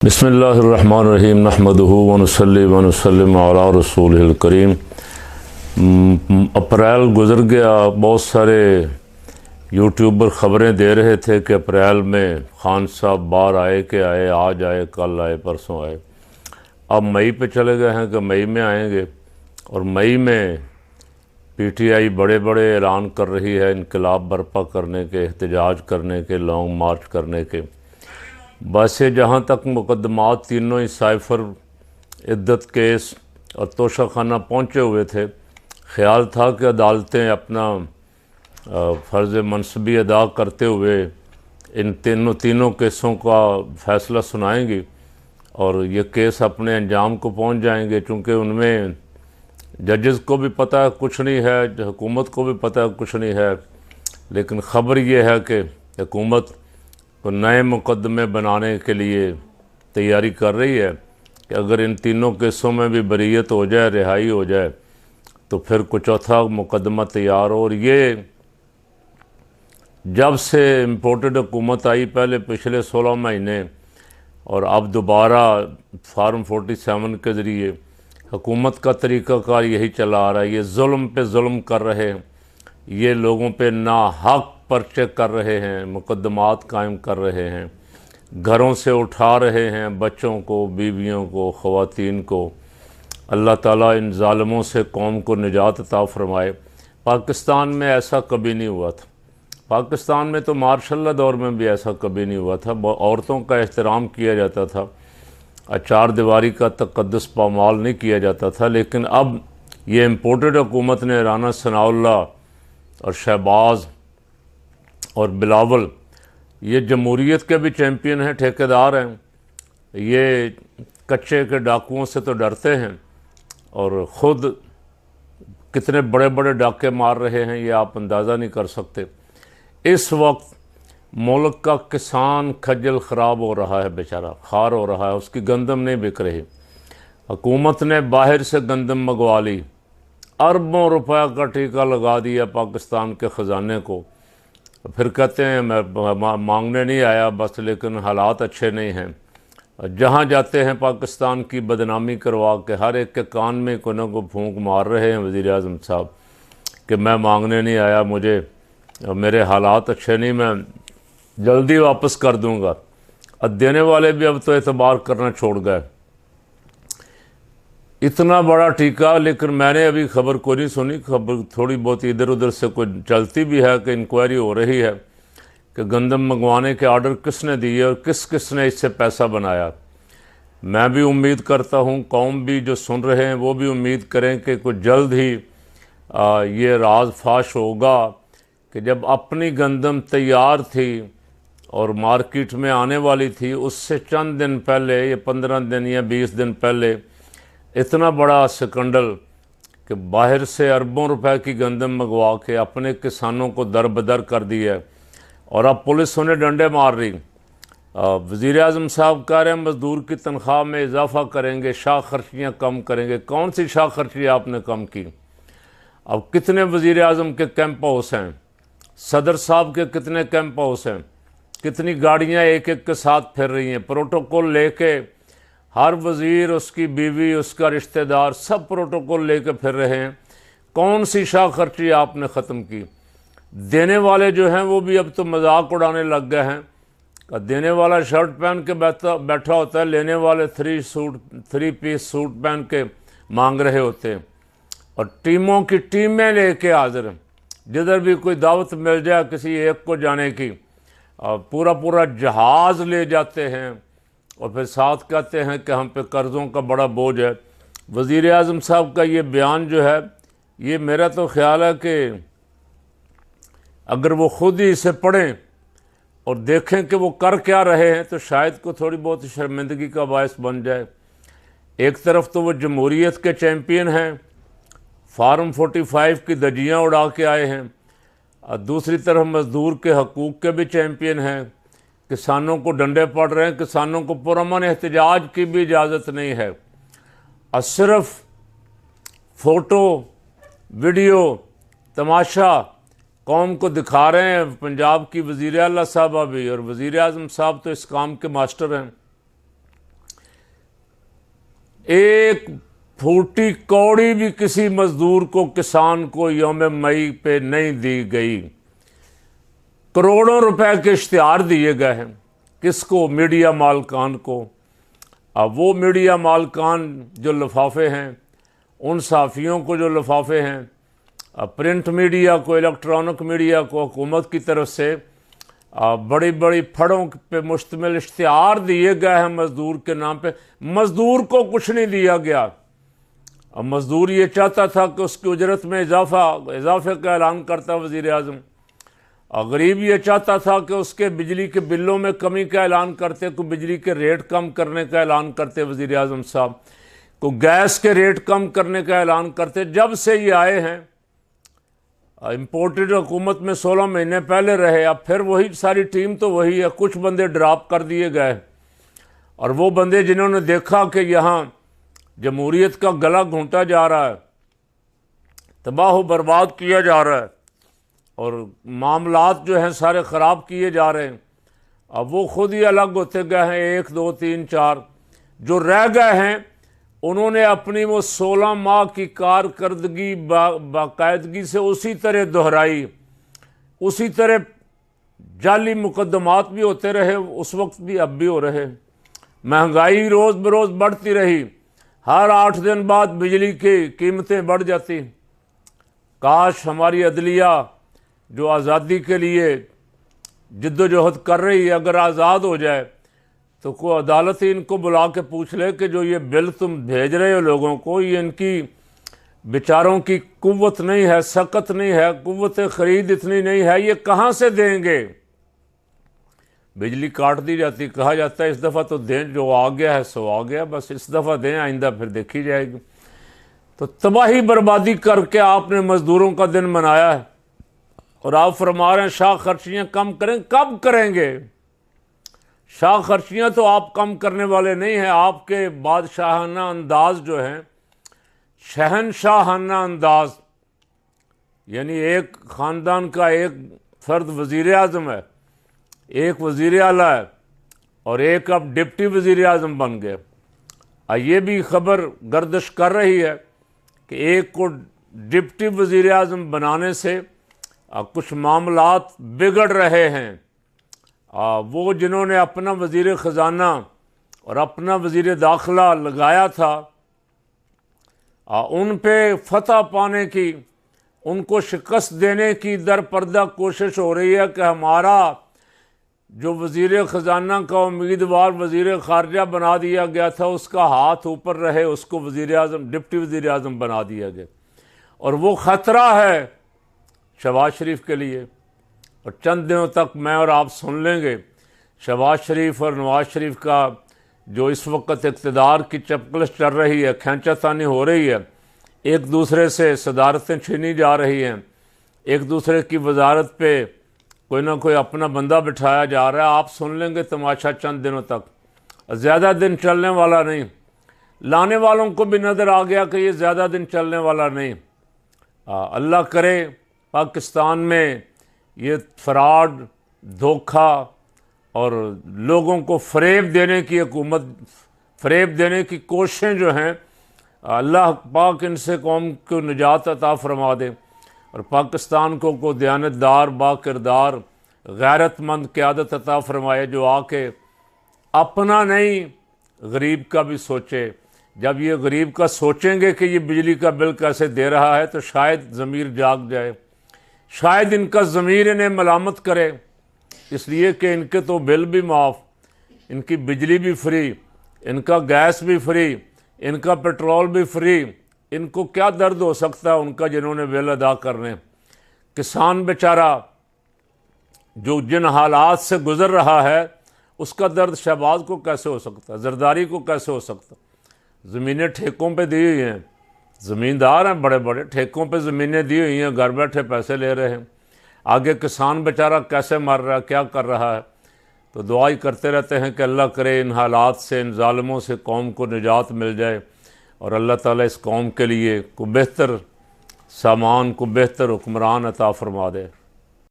बिस्मिल्लाहिर्रहमानिर्रहीम नहमदुहु व नुसल्ली व नुसल्लिम अला रसूलिल करीम। अप्रैल गुज़र गया। बहुत सारे यूट्यूबर ख़बरें दे रहे थे कि अप्रैल में खान साहब बाहर आए कि आए, आज आए, कल आए, परसों आए। अब मई पे चले गए हैं कि मई में आएंगे। और मई में पीटीआई बड़े बड़े ऐलान कर रही है इनकलाब बर्पा करने के, एहतजाज करने के, लॉन्ग मार्च करने के। वैसे जहाँ तक मुकदमात तीनों ही साइफ़र, इद्दत केस और तोशाखाना पहुँचे हुए थे, ख़्याल था कि अदालतें अपना फ़र्ज़ मनसबी अदा करते हुए इन तीनों केसों का फ़ैसला सुनाएंगी और ये केस अपने अंजाम को पहुँच जाएंगे। चूँकि उनमें जजेस को भी पता है कुछ नहीं है, हुकूमत को भी पता है कुछ नहीं है, लेकिन ख़बर ये है कि हुकूमत को नए मुकदमे बनाने के लिए तैयारी कर रही है कि अगर इन तीनों केसों में भी बरीयत हो जाए, रिहाई हो जाए, तो फिर कुछ चौथा मुकदमा तैयार हो। और ये जब से इम्पोर्टेड हुकूमत आई, पहले पिछले 16 महीने और अब दोबारा फार्म 47 के ज़रिए हुकूमत का तरीक़ाकार यही चला आ रहा है। ये जुल्म पे जुल्म कर रहे हैं, ये लोगों पे नाहक पर्चे कर रहे हैं, मुकदमात कायम कर रहे हैं, घरों से उठा रहे हैं बच्चों को, बीवियों को, ख़वातीन को। अल्लाह ताला इन ज़ालिमों से कौम को निजात अता फ़रमाए। पाकिस्तान में ऐसा कभी नहीं हुआ था। पाकिस्तान में तो मार्शल दौर में भी ऐसा कभी नहीं हुआ था। औरतों का एहतराम किया जाता था, चार दीवारी का तक़द्दुस पामाल नहीं किया जाता था। लेकिन अब ये इम्पोर्टेड हुकूमत ने राना सनाउल्लाह और शहबाज और बिलावल, ये जमहूरियत के भी चैम्पियन हैं, ठेकेदार हैं, ये कच्चे के डाकुओं से तो डरते हैं और ख़ुद कितने बड़े बड़े डाके मार रहे हैं, ये आप अंदाज़ा नहीं कर सकते। इस वक्त मुल्क का किसान खज्जल ख़राब हो रहा है, बेचारा खार हो रहा है, उसकी गंदम नहीं बिक रही। हुकूमत ने बाहर से गंदम मंगवा ली, अरबों रुपए का टीका लगा दिया पाकिस्तान के ख़जाने को। फिर कहते हैं मैं मांगने नहीं आया बस, लेकिन हालात अच्छे नहीं हैं। जहाँ जाते हैं पाकिस्तान की बदनामी करवा के हर एक के कान में कोई ना कोई फूंक मार रहे हैं वज़ीर आज़म साहब कि मैं मांगने नहीं आया, मेरे हालात अच्छे नहीं, मैं जल्दी वापस कर दूँगा। अब देने वाले भी अब तो एतबार करना छोड़ गए। इतना बड़ा टीका, लेकिन मैंने अभी खबर को नहीं सुनी। खबर थोड़ी बहुत इधर उधर से कोई चलती भी है कि इंक्वायरी हो रही है कि गंदम मंगवाने के आर्डर किसने दिए और किसने इससे पैसा बनाया। मैं भी उम्मीद करता हूँ, कौम भी जो सुन रहे हैं वो भी उम्मीद करें कि कुछ जल्द ही ये राज फाश होगा कि जब अपनी गंदम तैयार थी और मार्केट में आने वाली थी, उससे चंद दिन पहले, ये 15 दिन या 20 दिन पहले, इतना बड़ा स्कैंडल कि बाहर से अरबों रुपए की गंदम मंगवा के अपने किसानों को दरबदर कर दिया है। और अब पुलिस उन्हें डंडे मार रही। वज़ीर आज़म साहब कह रहे हैं मज़दूर की तनख्वाह में इजाफ़ा करेंगे, शाह खर्चियाँ कम करेंगे। कौन सी शाह खर्ची आपने कम की? अब कितने वज़ीर आज़म के कैंप हाउस हैं, सदर साहब के कितने कैंप हाउस हैं, कितनी गाड़ियाँ एक एक के साथ फिर रही हैं, प्रोटोकॉल लेके हर वज़ीर, उसकी बीवी, उसका रिश्तेदार, सब प्रोटोकॉल लेके फिर रहे हैं। कौन सी शाह खर्ची आपने ख़त्म की? देने वाले जो हैं वो भी अब तो मजाक उड़ाने लग गए हैं। देने वाला शर्ट पहन के बैठा होता है, लेने वाले थ्री पीस सूट पहन के मांग रहे होते हैं और टीमों की टीमें लेके हाजिर हैं। जिधर भी कोई दावत मिल जाए किसी एक को जाने की, पूरा पूरा जहाज़ ले जाते हैं और फिर साथ कहते हैं कि हम पे कर्ज़ों का बड़ा बोझ है। वज़ीर आज़म साहब का ये बयान जो है, ये मेरा तो ख़्याल है कि अगर वो ख़ुद ही इसे पढ़ें और देखें कि वो कर क्या रहे हैं, तो शायद को थोड़ी बहुत शर्मिंदगी का बायस बन जाए। एक तरफ तो वो जमहूरियत के चैम्पियन हैं, फार्म 45 की धज्जियाँ उड़ा के आए हैं, और दूसरी तरफ मज़दूर के हकूक़ के भी चैम्पियन हैं। किसानों को डंडे पड़ रहे हैं, किसानों को पुरअमन एहतजाज की भी इजाज़त नहीं है, और सिर्फ फ़ोटो, वीडियो, तमाशा कौम को दिखा रहे हैं। पंजाब की वज़ीर आला साहबा भी और वज़ीर आज़म साहब तो इस काम के मास्टर हैं। एक फूटी कौड़ी भी किसी मजदूर को, किसान को यौम मई पे नहीं दी गई। करोड़ों रुपए के इश्तिहार दिए गए हैं। किसको? मीडिया मालकान को। अब वो मीडिया मालकान जो लिफाफे हैं, उन सहाफ़ियों को जो लिफाफे हैं, प्रिंट मीडिया को, इलेक्ट्रॉनिक मीडिया को हुकूमत की तरफ से बड़ी बड़ी फड़ों पे मुश्तमिल इश्तिहार दिए गए हैं मज़दूर के नाम पे। मज़दूर को कुछ नहीं दिया गया। अब मज़दूर ये चाहता था कि उसकी उजरत में इजाफे का ऐलान करता वज़ीर आज़म, और गरीब ये चाहता था कि उसके बिजली के बिलों में कमी का ऐलान करते, को बिजली के रेट कम करने का ऐलान करते वज़ीर आज़म साहब, को गैस के रेट कम करने का ऐलान करते। जब से ये आए हैं, इम्पोर्टेड हुकूमत में 16 महीने पहले रहे, अब फिर वही सारी टीम तो वही है। कुछ बंदे ड्रॉप कर दिए गए, और वो बंदे जिन्होंने देखा कि यहाँ जमहूरियत का गला घूंटा जा रहा है, तबाह बर्बाद किया जा रहा है, और मामलात जो हैं सारे ख़राब किए जा रहे हैं, अब वो खुद ही अलग होते गए हैं। 1 2 3 4 जो रह गए हैं, उन्होंने अपनी वो 16 माह की कारकर्दगी बाकायदगी से उसी तरह दोहराई। उसी तरह जाली मुकदमात भी होते रहे उस वक्त भी, अब भी हो रहे। महंगाई रोज़ बरोज़ बढ़ती रही। हर 8 दिन बाद बिजली की कीमतें बढ़ जाती। काश हमारी अदलिया जो आज़ादी के लिए जिद्दोजहद कर रही है, अगर आज़ाद हो जाए तो कोई अदालत ही इनको बुला के पूछ ले कि जो ये बिल तुम भेज रहे हो लोगों को, ये इनकी बेचारों की कुव्वत नहीं है, सकत नहीं है, कुव्वत ख़रीद इतनी नहीं है, ये कहाँ से देंगे? बिजली काट दी जाती, कहा जाता है इस दफ़ा तो दें, जो आ गया है सो आ गया, बस इस दफ़ा दें, आइंदा फिर देखी जाएगी। तो तबाही बर्बादी करके आपने मज़दूरों का दिन मनाया है, और आप फरमा रहे हैं शाह खर्चियाँ कम करें। कब करेंगे? शाह खर्चियाँ तो आप कम करने वाले नहीं हैं। आपके बादशाहाना अंदाज जो हैं, शहनशाहाना अंदाज, यानी एक ख़ानदान का एक फ़र्द वज़ीर आज़म है, एक वज़ीर आला है, और एक अब डिप्टी वज़ीर आज़म बन गए। ये भी खबर गर्दिश कर रही है कि एक को डिप्टी वज़ीर आज़म बनाने से कुछ मामलात बिगड़ रहे हैं। वो जिन्होंने अपना वज़ीर ख़जाना और अपना वज़ीर दाखिला लगाया था, उन पे फतह पाने की, उनको शिकस्त देने की दर पर्दा कोशिश हो रही है कि हमारा जो वज़ीर ख़जाना का उम्मीदवार वज़ीर ख़ारजा बना दिया गया था, उसका हाथ ऊपर रहे, उसको वज़ीर आज़म, डिप्टी वज़ीर आज़म बना दिया गया। और वो ख़तरा है शहबाज शरीफ के लिए। और चंद दिनों तक मैं और आप सुन लेंगे शहबाज शरीफ और नवाज़ शरीफ का जो इस वक्त इक़्तिदार की चपकलश चल रही है, खींचातानी हो रही है, एक दूसरे से सदारतें छीनी जा रही हैं, एक दूसरे की वजारत पे कोई ना कोई अपना बंदा बिठाया जा रहा है। आप सुन लेंगे तमाशा चंद दिनों तक, ज़्यादा दिन चलने वाला नहीं। लाने वालों को भी नज़र आ गया कि ये ज़्यादा दिन चलने वाला नहीं। अल्लाह करे पाकिस्तान में ये फ्रॉड, धोखा और लोगों को फ़रेब देने की हुकूमत, फ़रेब देने की कोशिशें जो हैं, अल्लाह पाक इनसे कौम को निजात अता फरमा दे, और पाकिस्तान को दयानतदार, बाकिरदार, गैरतमंद क़यादत अता फरमाए, जो आके अपना नहीं गरीब का भी सोचे। जब ये गरीब का सोचेंगे कि ये बिजली का बिल कैसे दे रहा है, तो शायद ज़मीर जाग जाए, शायद इनका ज़मीर इन्हें मलामत करे, इसलिए कि इनके तो बिल भी माफ़, इनकी बिजली भी फ्री, इनका गैस भी फ्री, इनका पेट्रोल भी फ्री। इनको क्या दर्द हो सकता है उनका जिन्होंने बिल अदा करने। किसान बेचारा जो जिन हालात से गुज़र रहा है, उसका दर्द शहबाज को कैसे हो सकता, ज़रदारी को कैसे हो सकता? ज़मीनें ठेकों पे दी हुई हैं, ज़मींदार हैं बड़े बड़े, ठेकों पे ज़मीनें दी हुई हैं, घर बैठे पैसे ले रहे हैं। आगे किसान बेचारा कैसे मर रहा है, क्या कर रहा है? तो दुआ ही करते रहते हैं कि अल्लाह करे इन हालात से, इन ज़ालिमों से कौम को निजात मिल जाए, और अल्लाह ताला इस कौम के लिए को बेहतर सामान, को बेहतर हुक्मरान अता फरमा दे।